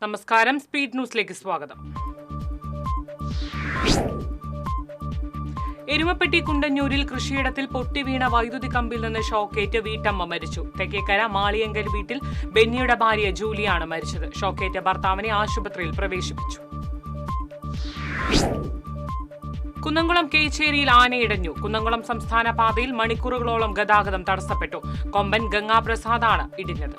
നമസ്കാരം, സ്പീഡ് ന്യൂസിലേക്ക് സ്വാഗതം. എരുമപ്പെട്ടി കുണ്ടന്നൂരിൽ കൃഷിയിടത്തിൽ പൊട്ടിവീണ വൈദ്യുതി കമ്പിൽ നിന്ന് ഷോക്കേറ്റ് വീട്ടമ്മ മരിച്ചു. തെക്കേക്കര മാളിയങ്കൽ വീട്ടിൽ ബെന്നിയുടെ ഭാര്യ ജൂലിയാണ് മരിച്ചത്. ഷോക്കേറ്റ ഭർത്താവിനെ ആശുപത്രിയിൽ പ്രവേശിപ്പിച്ചു. കുന്നംകുളം കേച്ചേരിയിൽ ആനയിടഞ്ഞു. കുന്നംകുളം സംസ്ഥാന പാതയിൽ മണിക്കൂറുകളോളം ഗതാഗതം തടസ്സപ്പെട്ടു. കൊമ്പൻ ഗംഗാപ്രസാദാണ് ഇടിഞ്ഞത്.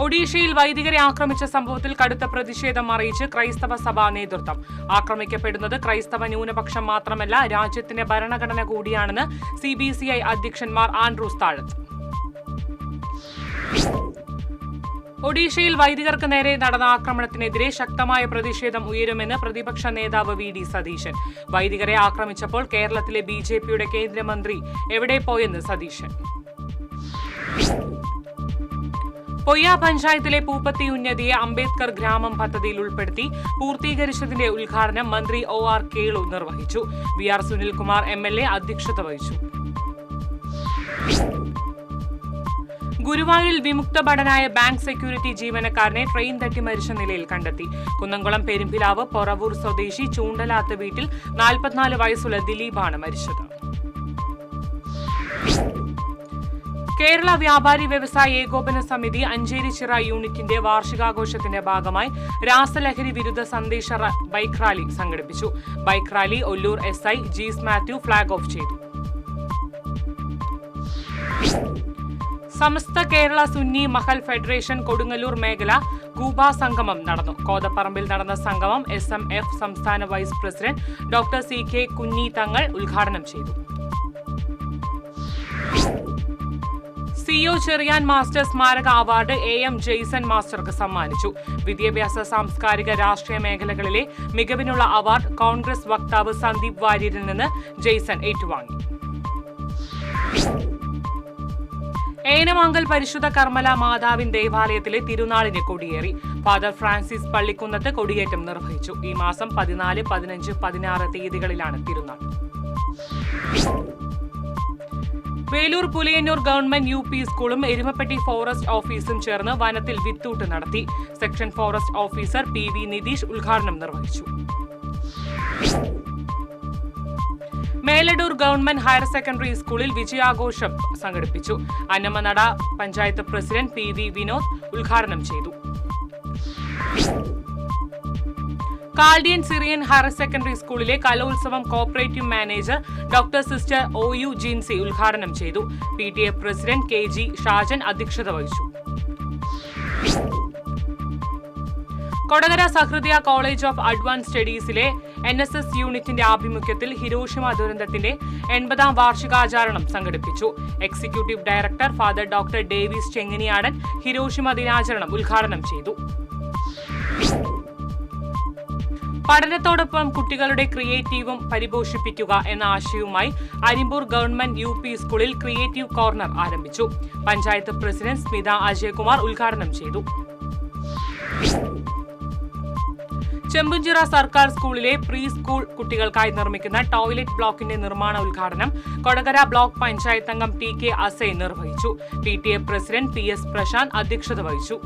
ഒഡീഷയിൽ വൈദികരെ ആക്രമിച്ച സംഭവത്തിൽ കടുത്ത പ്രതിഷേധം അറിയിച്ച് ക്രൈസ്തവ സഭാ നേതൃത്വം. ആക്രമിക്കപ്പെടുന്നത് ക്രൈസ്തവ ന്യൂനപക്ഷം മാത്രമല്ല, രാജ്യത്തിന്റെ ഭരണഘടന കൂടിയാണെന്ന് CBCI അധ്യക്ഷൻ മാർ ആൻഡ്രൂസ് താഴത്ത്. ഒഡീഷയിൽ വൈദികർക്ക് നേരെ നടന്ന ആക്രമണത്തിനെതിരെ ശക്തമായ പ്രതിഷേധം ഉയരുമെന്ന് പ്രതിപക്ഷ നേതാവ് VD സതീശൻ. വൈദികരെ ആക്രമിച്ചപ്പോൾ കേരളത്തിലെ BJPയുടെ കേന്ദ്രമന്ത്രി എവിടെ പോയെന്ന് സതീശൻ. പൊയ്യ പഞ്ചായത്തിലെ പൂപ്പത്തി ഉന്നതിയെ അംബേദ്കർ ഗ്രാമം പദ്ധതിയിൽ ഉൾപ്പെടുത്തി പൂർത്തീകരിച്ചതിന്റെ ഉദ്ഘാടനം മന്ത്രി OR കേളു നിർവഹിച്ചു. VR സുനിൽകുമാർ MLA അധ്യക്ഷത വഹിച്ചു. ഗുരുവായൂരിൽ വിമുക്ത ഭടനായ ബാങ്ക് സെക്യൂരിറ്റി ജീവനക്കാരനെ ട്രെയിൻ തട്ടി മരിച്ച നിലയിൽ കണ്ടെത്തി. കുന്നംകുളം പെരുമ്പിലാവ് പൊറവൂർ സ്വദേശി ചൂണ്ടലാത്ത് വീട്ടിൽ 44 വയസ്സുള്ള ദിലീപാണ് മരിച്ചത്. കേരള വ്യാപാരി വ്യവസായ ഏകോപന സമിതി അഞ്ചേരിച്ചിറ യൂണിറ്റിന്റെ വാർഷികാഘോഷത്തിന്റെ ഭാഗമായി രാസലഹരി വിരുദ്ധ സന്ദേശ ബൈക്ക് റാലി സംഘടിപ്പിച്ചു. Bike rally Ollur SI Jees Mathew flag off ചെയ്തു. സമസ്ത കേരള സുന്നി മഹൽ ഫെഡറേഷൻ കൊടുങ്ങല്ലൂർ മേഖല ഗൂബ സംഗമം നടന്നു. കോതപ്പറമ്പിൽ നടന്ന സംഗമം SMF സംസ്ഥാന വൈസ് പ്രസിഡന്റ് ഡോക്ടർ CK കുഞ്ഞി തങ്ങൾ ഉദ്ഘാടനം ചെയ്തു. CO ചെറിയാൻ മാസ്റ്റർ സ്മാരക അവാർഡ് AM ജെയ്സൺ മാസ്റ്റർക്ക് സമ്മാനിച്ചു. വിദ്യാഭ്യാസ, സാംസ്കാരിക, രാഷ്ട്രീയ മേഖലകളിലെ മികവിനുള്ള അവാർഡ് കോൺഗ്രസ് വക്താവ് സന്ദീപ് വാര്യരിൽ നിന്ന് ജെയ്സൺ ഏറ്റുവാങ്ങി. ഏനമാങ്കൽ പരിശുദ്ധ കർമ്മല മാതാവിൻ ദേവാലയത്തിലെ തിരുനാളിന് കൊടിയേറി. ഫാദർ ഫ്രാൻസിസ് പള്ളിക്കുന്നത്ത് കൊടിയേറ്റം നിർവഹിച്ചു. ഈ മാസം 14, 15, 16 തീയതികളിലാണ് തിരുനാൾ. വേലൂർ പുലിയന്നൂർ ഗവൺമെന്റ് UP സ്കൂളും എരുമപ്പെട്ടി ഫോറസ്റ്റ് ഓഫീസും ചേർന്ന് വനത്തിൽ വിത്തൂട്ട് നടത്തി. Section forest officer PV Nitheesh ഉദ്ഘാടനം നിർവഹിച്ചു. മേലടൂർ ഗവൺമെന്റ് ഹയർ സെക്കൻഡറി സ്കൂളിൽ വിജയാഘോഷം സംഘടിപ്പിച്ചു. അന്നമനട പഞ്ചായത്ത് പ്രസിഡന്റ് PV വിനോദ് ഉദ്ഘാടനം ചെയ്തു. കാൽഡിയൻ സിറിയൻ ഹയർ സെക്കൻഡറി സ്കൂളിലെ കലോത്സവം cooperative manager doctor sister OU Jincy ഉദ്ഘാടനം ചെയ്തു. PTA പ്രസിഡന്റ് KG ഷാജൻ അധ്യക്ഷത വഹിച്ചു. Kodakara Sahrdaya college of advance സ്റ്റഡീസിലെ NSS യൂണിറ്റിന്റെ ആഭിമുഖ്യത്തിൽ ഹിരോഷിമ ദുരന്തത്തിന്റെ 80ാം വാർഷികാചരണം സംഘടിപ്പിച്ചു. Executive director father doctor Davis Chenganiyadan Hiroshima ദിനാചരണം ഉദ്ഘാടനം ചെയ്തു. പഠനത്തോടൊപ്പം കുട്ടികളുടെ ക്രിയേറ്റീവും പരിപോഷിപ്പിക്കുക എന്ന ആശയവുമായി അരിമ്പൂർ ഗവൺമെന്റ് UP സ്കൂളിൽ ക്രിയേറ്റീവ് കോർണർ ആരംഭിച്ചു. പഞ്ചായത്ത് പ്രസിഡന്റ് സ്മിത അജയ്കുമാർ ഉദ്ഘാടനം ചെയ്തു. ചെമ്പുംചിറ സർക്കാർ സ്കൂളിലെ പ്രീ സ്കൂൾ കുട്ടികൾക്കായി നിർമ്മിക്കുന്ന ടോയ്ലറ്റ് ബ്ലോക്കിന്റെ നിർമ്മാണ ഉദ്ഘാടനം കൊടകര ബ്ലോക്ക് പഞ്ചായത്ത് അംഗം TK അസൈൻ നിർവഹിച്ചു. PTA പ്രസിഡന്റ് PS പ്രശാന്ത് അധ്യക്ഷത വഹിച്ചു.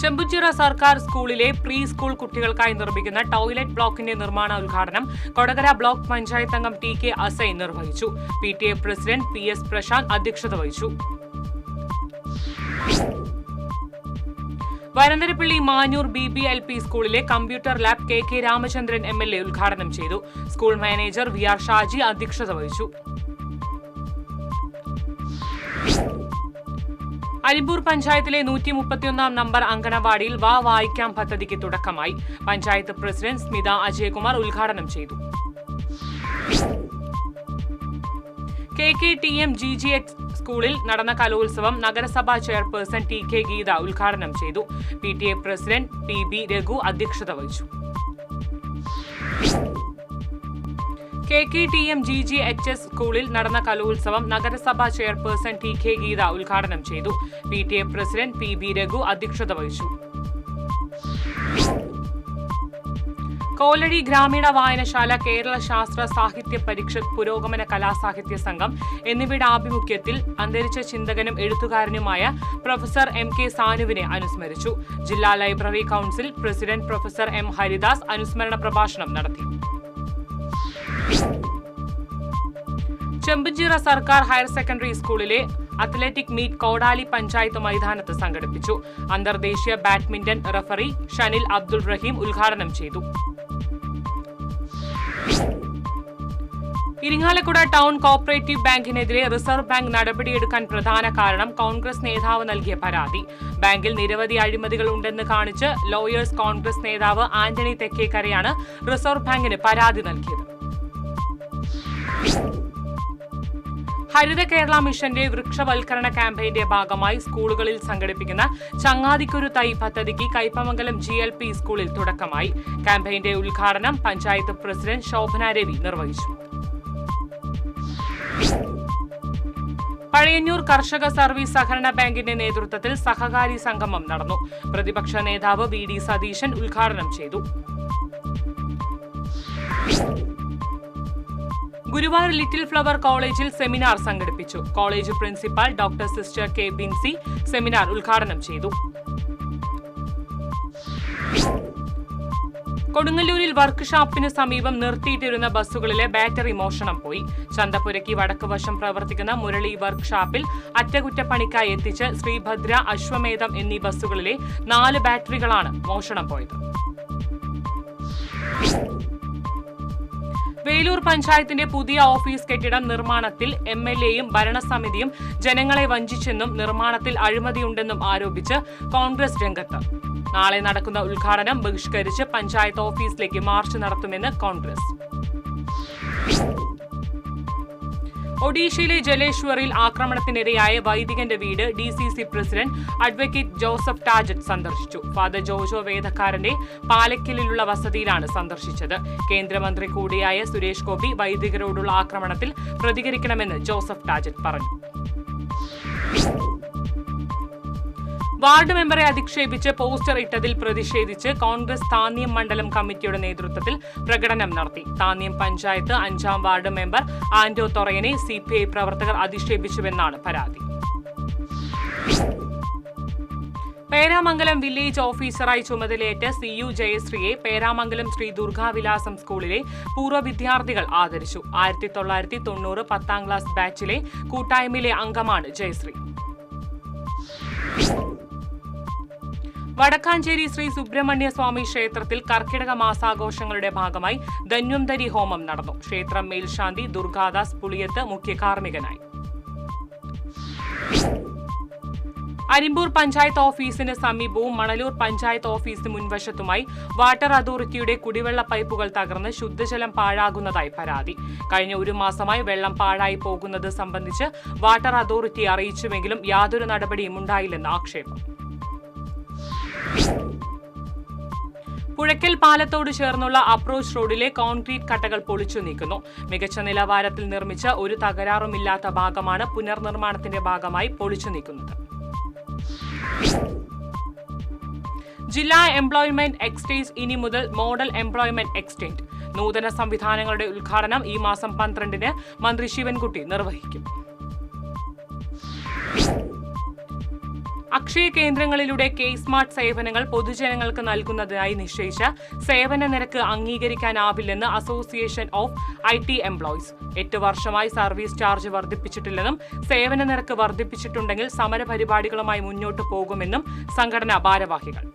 ചെമ്പുംചിറ സർക്കാർ സ്കൂളിലെ പ്രീ സ്കൂൾ കുട്ടികൾക്കായി നിർമ്മിക്കുന്ന ടോയ്ലറ്റ് ബ്ലോക്കിന്റെ നിർമ്മാണ ഉദ്ഘാടനം കൊടകര ബ്ലോക്ക് പഞ്ചായത്ത് അംഗം TK അസൈൻ നിർവഹിച്ചു. PTA പ്രസിഡന്റ് PS പ്രശാന്ത് അധ്യക്ഷത വഹിച്ചു. വരന്തരപ്പള്ളി മാഞ്ഞൂർ BBLP സ്കൂളിലെ computer lab KK Ramachandran MLA ഉദ്ഘാടനം ചെയ്തു. സ്കൂൾ മാനേജർ VR ഷാജി അധ്യക്ഷത വഹിച്ചു. അരിമ്പൂർ പഞ്ചായത്തിലെ 131ാം നമ്പർ അങ്കണവാടിയിൽ വായിക്കാം പദ്ധതിക്ക് തുടക്കമായി. പഞ്ചായത്ത് പ്രസിഡന്റ് സ്മിത അജയ്കുമാർ ഉദ്ഘാടനം ചെയ്തു. KKTM GGH സ്കൂളിൽ നടന്ന കലോത്സവം നഗരസഭാ ചെയർപേഴ്സൺ TK ഗീത ഉദ്ഘാടനം ചെയ്തു. PTA പ്രസിഡന്റ് PB രഘു അധ്യക്ഷത വഹിച്ചു. KKTM GGHS സ്കൂളിൽ നടന്ന കലോത്സവം നഗരസഭാ ചെയർപേഴ്സൺ TK ഗീത ഉദ്ഘാടനം ചെയ്തു. PTA പ്രസിഡന്റ് PB രഘു അധ്യക്ഷത വഹിച്ചു. കോലഴി ഗ്രാമീണ വായനശാല, കേരള ശാസ്ത്ര സാഹിത്യ പരിഷത്ത്, പുരോഗമന കലാസാഹിത്യ സംഘം എന്നിവയുടെ ആഭിമുഖ്യത്തിൽ അന്തരിച്ച ചിന്തകനും എഴുത്തുകാരനുമായ പ്രൊഫസർ MK സാനുവിനെ അനുസ്മരിച്ചു. ജില്ലാ library council president professor M Haridas അനുസ്മരണ പ്രഭാഷണം നടത്തി. ചെമ്പഞ്ചിറ സർക്കാർ ഹയർ സെക്കൻഡറി സ്കൂളിലെ അത്ലറ്റിക് മീറ്റ് കോടാലി പഞ്ചായത്ത് മൈതാനത്ത് സംഘടിപ്പിച്ചു. അന്തർദേശീയ ബാഡ്മിന്റൺ റഫറി ഷനിൽ അബ്ദുൾ റഹീം ഉദ്ഘാടനം ചെയ്തു. ഇരിങ്ങാലക്കുട ടൗൺ കോഓപ്പറേറ്റീവ് ബാങ്കിനെതിരെ റിസർവ് ബാങ്ക് നടപടിയെടുക്കാൻ പ്രധാന കാരണം കോൺഗ്രസ് നേതാവ് നൽകിയ പരാതി. ബാങ്കിൽ നിരവധി അഴിമതികൾ ഉണ്ടെന്ന് കാണിച്ച് ലോയേഴ്സ് കോൺഗ്രസ് നേതാവ് ആന്റണി തെക്കേക്കരയാണ് റിസർവ് ബാങ്കിന് പരാതി നൽകിയത്. ഹരിത കേരള മിഷന്റെ വൃക്ഷവൽക്കരണ ക്യാമ്പയിന്റെ ഭാഗമായി സ്കൂളുകളിൽ സംഘടിപ്പിക്കുന്ന ചങ്ങാതിക്കൊരു തൈ പദ്ധതിക്ക് കയ്പമംഗലം GLP സ്കൂളിൽ തുടക്കമായി. ക്യാമ്പയിന്റെ ഉദ്ഘാടനം പഞ്ചായത്ത് പ്രസിഡന്റ് ശോഭന രവി നിർവഹിച്ചു. പഴയന്നൂർ കർഷക സർവീസ് സഹകരണ ബാങ്കിന്റെ നേതൃത്വത്തിൽ സഹകാരി സംഗമം നടന്നു. പ്രതിപക്ഷ നേതാവ് VD സതീശൻ ഉദ്ഘാടനം ചെയ്തു. ഗുരുവായൂർ ലിറ്റിൽ ഫ്ലവർ കോളേജിൽ സെമിനാർ സംഘടിപ്പിച്ചു. College principal doctor sister K Binsi seminar ഉദ്ഘാടനം ചെയ്തു. കൊടുങ്ങല്ലൂരിൽ വർക്ക് ഷോപ്പിന് സമീപം നിർത്തിയിട്ടിരുന്ന ബസ്സുകളിലെ ബാറ്ററി മോഷണം പോയി. ചന്തപ്പുരയ്ക്ക് വടക്ക് വശം പ്രവർത്തിക്കുന്ന മുരളി വർക്ക് ഷാപ്പിൽ അറ്റകുറ്റപ്പണിക്കായി എത്തിച്ച് ശ്രീഭദ്ര, അശ്വമേധം എന്നീ ബസ്സുകളിലെ 4 ബാറ്ററികളാണ് മോഷണം പോയത്. വേലൂർ പഞ്ചായത്തിന്റെ പുതിയ ഓഫീസ് കെട്ടിടം നിർമ്മാണത്തിൽ MLAയും ഭരണസമിതിയും ജനങ്ങളെ വഞ്ചിച്ചെന്നും നിർമ്മാണത്തിൽ അഴിമതിയുണ്ടെന്നും ആരോപിച്ച് കോൺഗ്രസ് രംഗത്ത്. നാളെ നടക്കുന്ന ഉദ്ഘാടനം ബഹിഷ്കരിച്ച് പഞ്ചായത്ത് ഓഫീസിലേക്ക് മാർച്ച് നടത്തുമെന്ന് കോൺഗ്രസ്. ഒഡീഷയിലെ ജലേശ്വറിൽ ആക്രമണത്തിനിരയായ വൈദികന്റെ വീട് DCC പ്രസിഡന്റ് അഡ്വക്കേറ്റ് ജോസഫ് ടാജറ്റ് സന്ദർശിച്ചു. ഫാദർ ജോജോ വേദക്കാരന്റെ പാലക്കലിലുള്ള വസതിയിലാണ് സന്ദർശിച്ചത്. കേന്ദ്രമന്ത്രി കൂടിയായ സുരേഷ് ഗോപി വൈദികരോടുള്ള ആക്രമണത്തിൽ പ്രതികരിക്കണമെന്ന് ജോസഫ് ടാജറ്റ് പറഞ്ഞു. വാർഡ് മെമ്പറെ അധിക്ഷേപിച്ച് പോസ്റ്റർ ഇട്ടതിൽ പ്രതിഷേധിച്ച് കോൺഗ്രസ് താന്യം മണ്ഡലം കമ്മിറ്റിയുടെ നേതൃത്വത്തിൽ പ്രകടനം നടത്തി. താന്യം പഞ്ചായത്ത് 5-ാം വാർഡ് മെമ്പർ ആന്റോ തൊറയനെ CPI പ്രവർത്തകർ അധിക്ഷേപിച്ചുവെന്നാണ് പരാതി. പേരാമംഗലം വില്ലേജ് ഓഫീസറായി ചുമതലയേറ്റ CU ജയശ്രീയെ പേരാമംഗലം ശ്രീ ദുർഗാവിലാസം സ്കൂളിലെ പൂർവ്വ വിദ്യാർത്ഥികൾ ആദരിച്ചു. 1990 10ാം ക്ലാസ് ബാച്ചിലെ കൂട്ടായ്മയിലെ അംഗമാണ് ജയശ്രീ. വടക്കാഞ്ചേരി ശ്രീ സുബ്രഹ്മണ്യ സ്വാമി ക്ഷേത്രത്തിൽ കർക്കിടക മാസാഘോഷങ്ങളുടെ ഭാഗമായി ധന്വന്തരി ഹോമം നടന്നു. ക്ഷേത്രം മേൽശാന്തി ദുർഗാദാസ് പുളിയത്ത് മുഖ്യ കാർമ്മികനായി. അരിമ്പൂർ പഞ്ചായത്ത് ഓഫീസിന് സമീപവും മണലൂർ പഞ്ചായത്ത് ഓഫീസിന് മുൻവശത്തുമായി വാട്ടർ അതോറിറ്റിയുടെ കുടിവെള്ള പൈപ്പുകൾ തകർന്ന് ശുദ്ധജലം പാഴാകുന്നതായി പരാതി. കഴിഞ്ഞ 1 മാസമായി വെള്ളം പാഴായി പോകുന്നത് സംബന്ധിച്ച് വാട്ടർ അതോറിറ്റി അറിയിച്ചുവെങ്കിലും യാതൊരു നടപടിയും ഉണ്ടായില്ലെന്ന് ആക്ഷേപം. പുഴയ്ക്കൽ പാലത്തോട് ചേർന്നുള്ള അപ്രോച്ച് റോഡിലെ കോൺക്രീറ്റ് കട്ടകൾ പൊളിച്ചു നീക്കുന്നു. മികച്ച നിലവാരത്തിൽ നിർമ്മിച്ച ഒരു തകരാറുമില്ലാത്ത ഭാഗമാണ് പുനർനിർമ്മാണത്തിന്റെ ഭാഗമായി പൊളിച്ചു നീക്കുന്നത്. ജില്ലാ എംപ്ലോയ്മെന്റ് എക്സ്ചേഞ്ച് ഇനി മുതൽ മോഡൽ എംപ്ലോയ്മെന്റ് എക്സ്ചേഞ്ച്. നൂതന സംവിധാനങ്ങളുടെ ഉദ്ഘാടനം ഈ മാസം 12-ന് മന്ത്രി ശിവൻകുട്ടി നിർവഹിക്കും. അക്ഷയ കേന്ദ്രങ്ങളിലൂടെ K-സ്മാർട്ട് സേവനങ്ങൾ പൊതുജനങ്ങൾക്ക് നൽകുന്നതിനായി നിശ്ചയിച്ച സേവന നിരക്ക് അംഗീകരിക്കാനാവില്ലെന്ന് അസോസിയേഷൻ ഓഫ് IT എംപ്ലോയീസ്. 8 വർഷമായി സർവീസ് ചാർജ് വർദ്ധിപ്പിച്ചിട്ടില്ലെന്നും സേവന നിരക്ക് വർദ്ധിപ്പിച്ചിട്ടുണ്ടെങ്കിൽ സമരപരിപാടികളുമായി മുന്നോട്ടു പോകുമെന്നും സംഘടനാ ഭാരവാഹികൾ.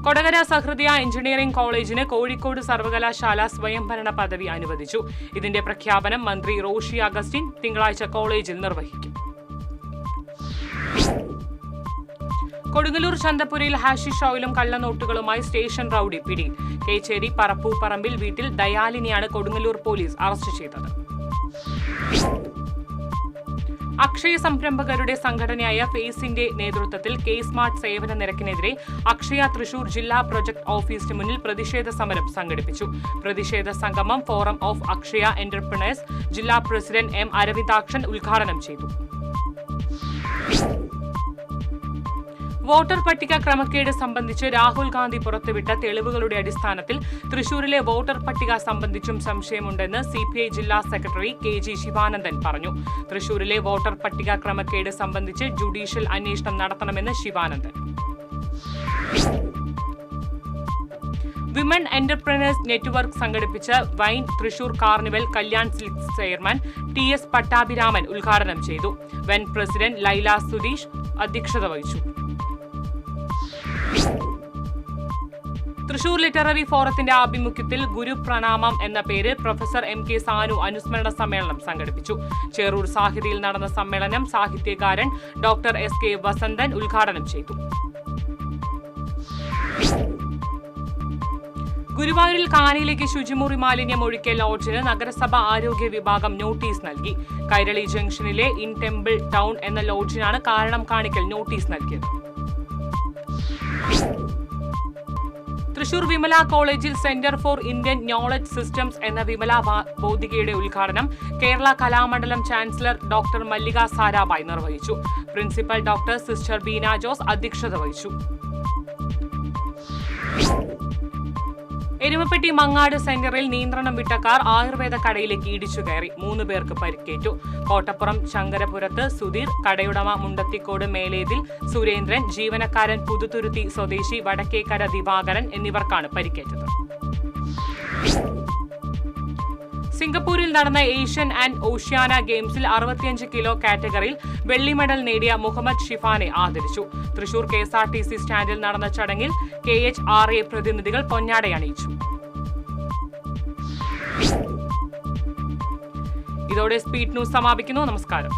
കൊടകര സഹൃദയ എഞ്ചിനീയറിംഗ് കോളേജിന് കോഴിക്കോട് സർവകലാശാല സ്വയംഭരണ പദവി അനുവദിച്ചു. ഇതിന്റെ പ്രഖ്യാപനം മന്ത്രി റോഷി അഗസ്റ്റിൻ തിങ്കളാഴ്ച കോളേജിൽ നിർവഹിക്കും. കൊടുങ്ങല്ലൂർ ചന്തപ്പുരയിൽ ഹാഷിഷ് ഓയിലും കള്ളനോട്ടുകളുമായി സ്റ്റേഷൻ റൌഡി പിടിയിൽ. കേച്ചേരി പറപ്പൂപ്പറമ്പിൽ വീട്ടിൽ ദയാലിനെയാണ് കൊടുങ്ങല്ലൂർ പോലീസ് അറസ്റ്റ് ചെയ്തത്. അക്ഷയ സംരംഭകരുടെ സംഘടനയായ ഫേസിന്റെ നേതൃത്വത്തിൽ K-സ്മാർട്ട് സേവന നിരക്കിനെതിരെ അക്ഷയ തൃശൂർ ജില്ലാ പ്രൊജക്ട് ഓഫീസിന് മുന്നിൽ പ്രതിഷേധ സമരം സംഘടിപ്പിച്ചു. പ്രതിഷേധ സംഗമം ഫോറം ഓഫ് അക്ഷയ എന്റർപ്രണേഴ്സ് ജില്ലാ പ്രസിഡന്റ് M അരവിന്ദാക്ഷൻ ഉദ്ഘാടനം ചെയ്തു. വോട്ടർ പട്ടിക ക്രമക്കേട് സംബന്ധിച്ച് രാഹുൽ ഗാന്ധി പുറത്തുവിട്ട തെളിവുകളുടെ അടിസ്ഥാനത്തിൽ തൃശൂരിലെ വോട്ടർ പട്ടിക സംബന്ധിച്ചും സംശയമുണ്ടെന്ന് CPI ജില്ലാ സെക്രട്ടറി KG ശിവാനന്ദൻ പറഞ്ഞു. തൃശൂരിലെ വോട്ടർ പട്ടിക ക്രമക്കേട് സംബന്ധിച്ച് ജുഡീഷ്യൽ അന്വേഷണം നടത്തണമെന്ന് ശിവാനന്ദൻ. വിമൻ എന്റർപ്രനേഴ്സ് നെറ്റ്വർക്ക് സംഘടിപ്പിച്ച wine Thrissur carnival Kalyan silks chairman TS Pattabhiraman ഉദ്ഘാടനം ചെയ്തു. വൻ പ്രസിഡന്റ് ലൈല സുധീഷ് അധ്യക്ഷത വഹിച്ചു. തൃശൂർ ലിറ്റററി ഫോറത്തിന്റെ ആഭിമുഖ്യത്തിൽ ഗുരുപ്രണാമം എന്ന പേരിൽ പ്രൊഫസർ MK സാനു അനുസ്മരണ സമ്മേളനം സംഘടിപ്പിച്ചു. ചേറൂർ സാഹിതിയിൽ നടന്ന സമ്മേളനം സാഹിത്യകാരൻ ഡോക്ടർ SK വസന്തൻ ഉദ്ഘാടനം ചെയ്തു. ഗുരുവായൂരിൽ കാനയിലേക്ക് ശുചിമുറി മാലിന്യം ഒഴുക്കിയ ലോഡ്ജിന് നഗരസഭ ആരോഗ്യ വിഭാഗം നോട്ടീസ് നൽകി. കൈരളി ജംഗ്ഷനിലെ ഇൻ ടെമ്പിൾ ടൗൺ എന്ന ലോഡ്ജിനാണ് കാരണം കാണിക്കൽ നോട്ടീസ് നൽകിയത്. തൃശൂർ വിമല കോളേജിൽ centre for Indian knowledge systems എന്ന വിമല ബൗദ്ധികയുടെ ഉദ്ഘാടനം കേരള കലാമണ്ഡലം ചാൻസലർ ഡോക്ടർ മല്ലിക സാരാഭായ് നിർവഹിച്ചു. Principal doctor sister Beena Jose അധ്യക്ഷത വഹിച്ചു. എരുമപ്പെട്ടി മങ്ങാട് സെന്ററിൽ നിയന്ത്രണം വിട്ട കാർ ആയുർവേദ കടയിലേക്ക് ഇടിച്ചു കയറി. 3 പേർക്ക് പരിക്കേറ്റു. കോട്ടപ്പുറം ശങ്കരപുരത്ത് സുധീർ, കടയുടമ മുണ്ടത്തിക്കോട് മേലേതിൽ സുരേന്ദ്രൻ, ജീവനക്കാരൻ പുതുതുരുത്തി സ്വദേശി വടക്കേക്കര ദിവാകരൻ എന്നിവർക്കാണ് പരിക്കേറ്റത്. സിംഗപ്പൂരിൽ നടന്ന ഏഷ്യൻ ആൻഡ് ഓഷ്യാന ഗെയിംസിൽ 65 കിലോ കാറ്റഗറിയിൽ വെള്ളി മെഡൽ നേടിയ മുഹമ്മദ് ഷിഫാനെ ആദരിച്ചു. തൃശൂർ KSRTC സ്റ്റാൻഡിൽ നടന്ന ചടങ്ങിൽ KHRA പ്രതിനിധികൾ പൊന്നാടയണിയിച്ചു. ഇതോടെ സ്പീഡ് ന്യൂസ് സമാപിക്കുന്നു. നമസ്കാരം.